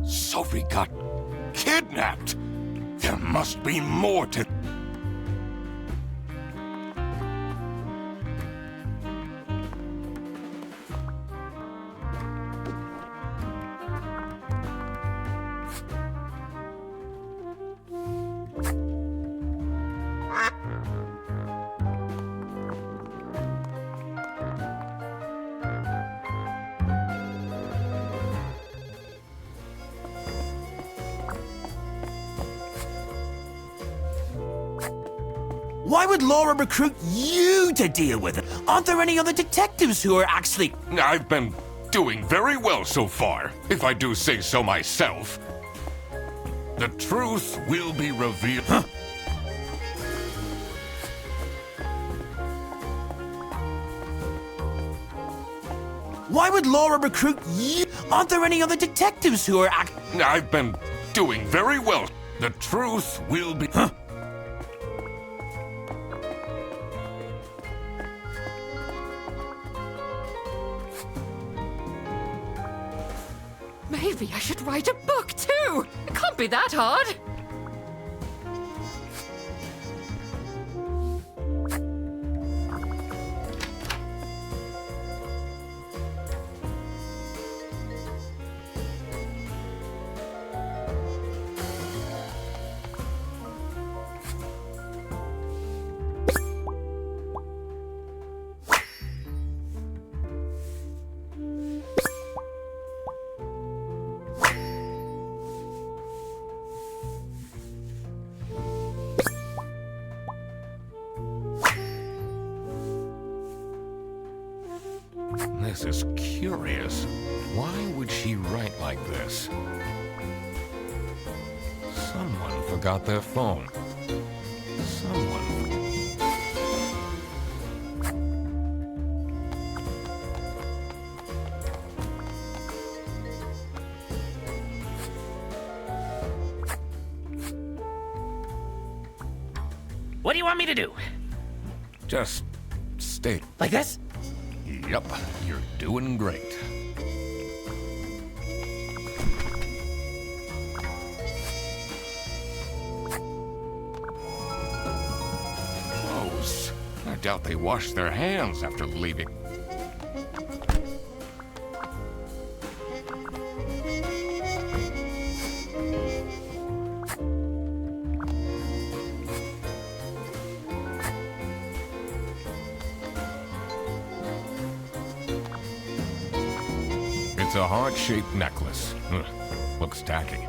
Sophie got kidnapped. There must be more to... Why would Laura recruit you to deal with it? Aren't there any other detectives who are actually... I've been doing very well so far, if I do say so myself. The truth will be revealed. Huh? Why would Laura recruit you? Aren't there any other detectives who are I've been doing very well. The truth will be... Huh? Maybe I should write a book too. It can't be that hard. This is curious. Why would she write like this? Someone forgot their phone. Someone... What do you want me to do? Just stay. Like this? Yep, you're doing great. Gross. I doubt they washed their hands after leaving. It's a heart-shaped necklace. Ugh, looks tacky.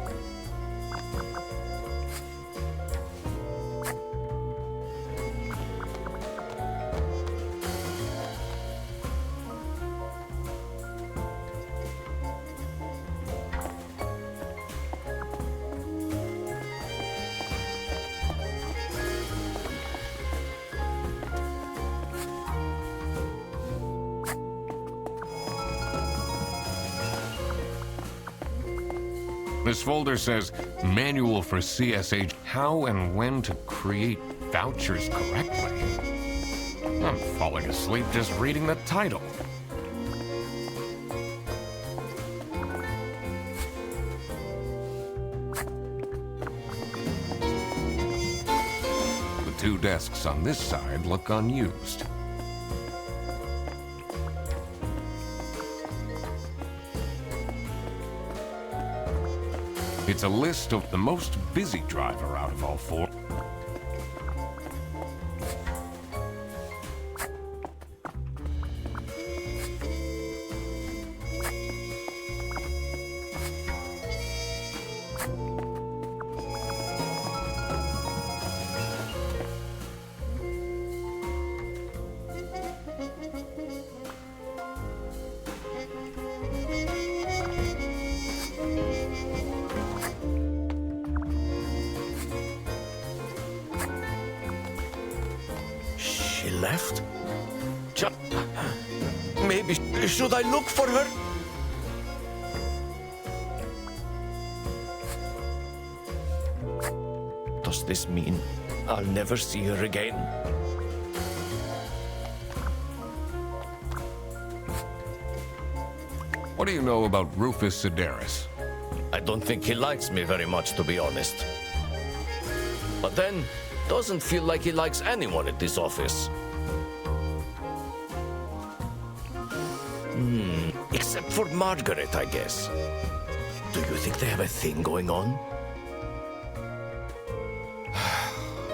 This folder says, Manual for CSH, how and when to create vouchers correctly. I'm falling asleep just reading the title. The two desks on this side look unused. It's a list of the most busy driver out of all four. She left? Maybe should I look for her? Does this mean I'll never see her again? What do you know about Rufus Sedaris? I don't think he likes me very much, to be honest. But then, doesn't feel like he likes anyone at this office. Except for Margaret, I guess. Do you think they have a thing going on?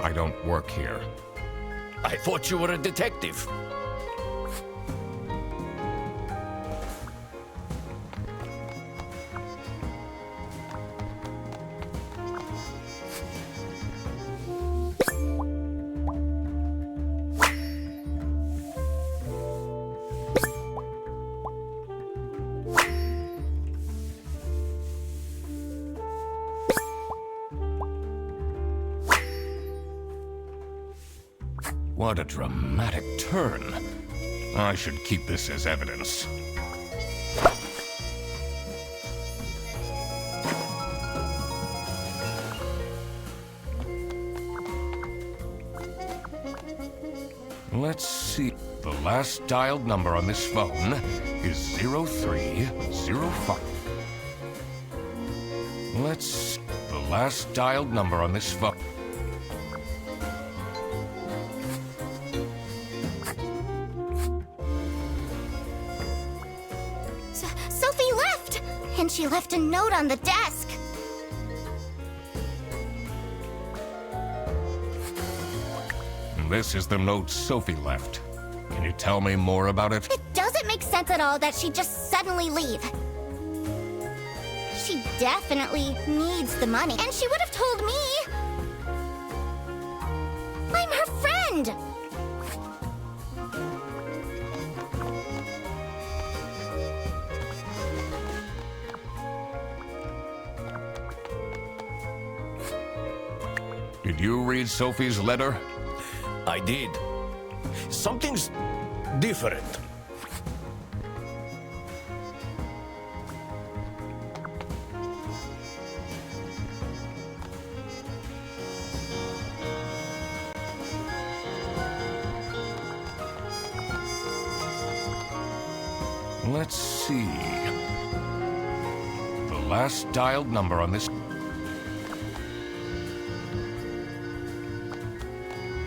I don't work here. I thought you were a detective. What a dramatic turn. I should keep this as evidence. Let's see. The last dialed number on this phone is 0305. The last dialed number on this phone. Sophie left! And she left a note on the desk. This is the note Sophie left. Can you tell me more about it? It doesn't make sense at all that she'd just suddenly leave. She definitely needs the money, and she would have told me. I'm her friend! Did you read Sophie's letter? I did. Something's different. Let's see. The last dialed number on this.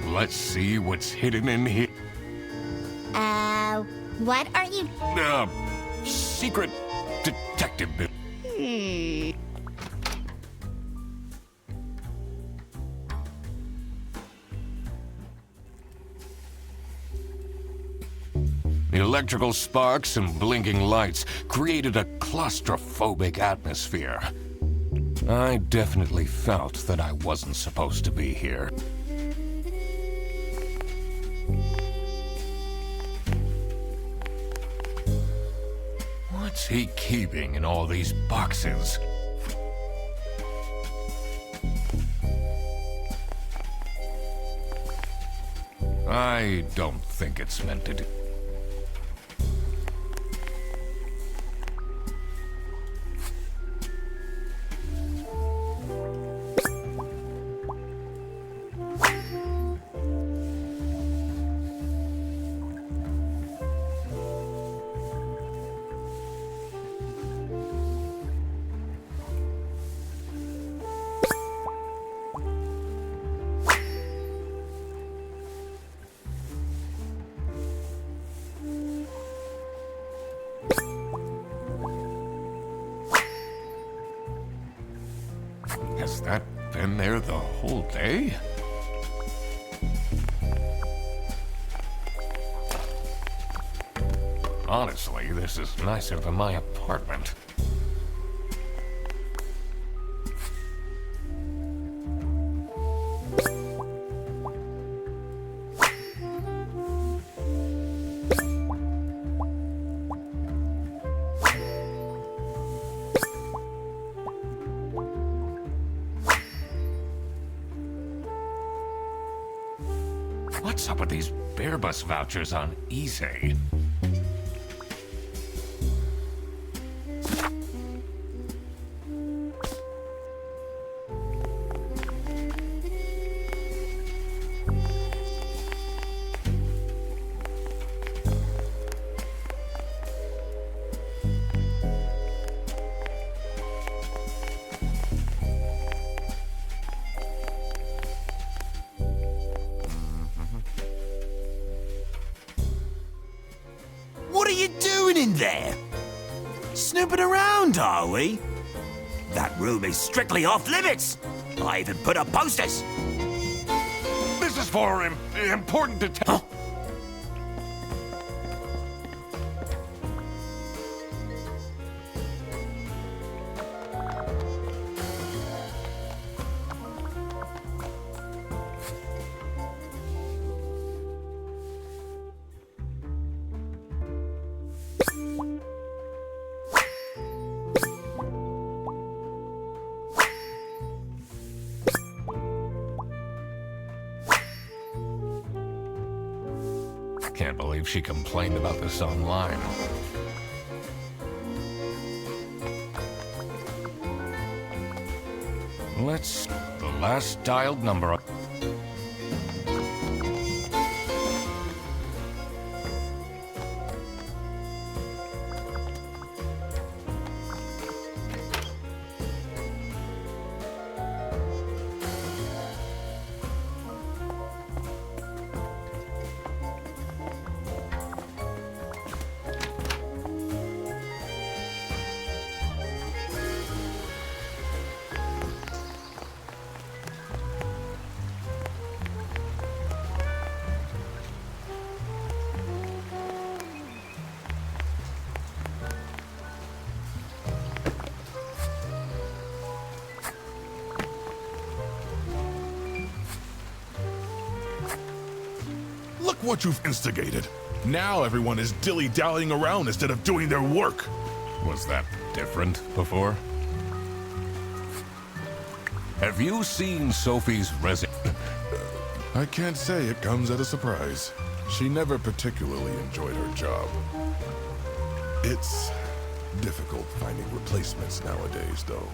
Let's see what's hidden in here. What are you... Secret detective bit. The electrical sparks and blinking lights created a claustrophobic atmosphere. I definitely felt that I wasn't supposed to be here. What's he keeping in all these boxes? I don't think it's meant to do. Has that been there the whole day? Honestly, this is nicer than my apartment. What's up with these bear bus vouchers on eBay? in there? Snooping around, are we? That room is strictly off limits. I even put up posters. This is for important details. Huh? Can't believe she complained about this online. Let's... the last dialed number... Look what you've instigated. Now everyone is dilly-dallying around instead of doing their work. Was that different before? Have you seen Sophie's I can't say it comes as a surprise. She never particularly enjoyed her job. It's difficult finding replacements nowadays, though.